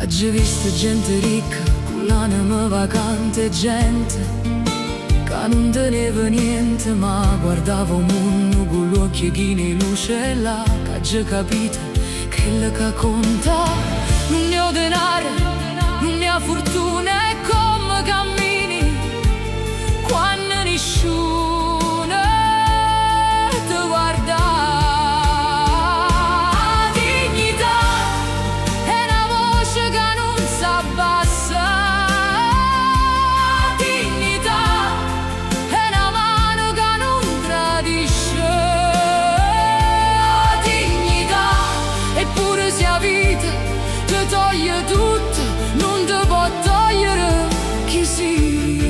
Oggi visto gente ricca, con l'anima vacante, gente che non teneva niente, ma guardava un mondo con gli occhi chini luce là, che oggi capita che quello che conta non ne ho denaro, non ne ha fortuna, e come cammini quando nessuno ti guarda. Toglie tutto, non ti può togliere chi sei.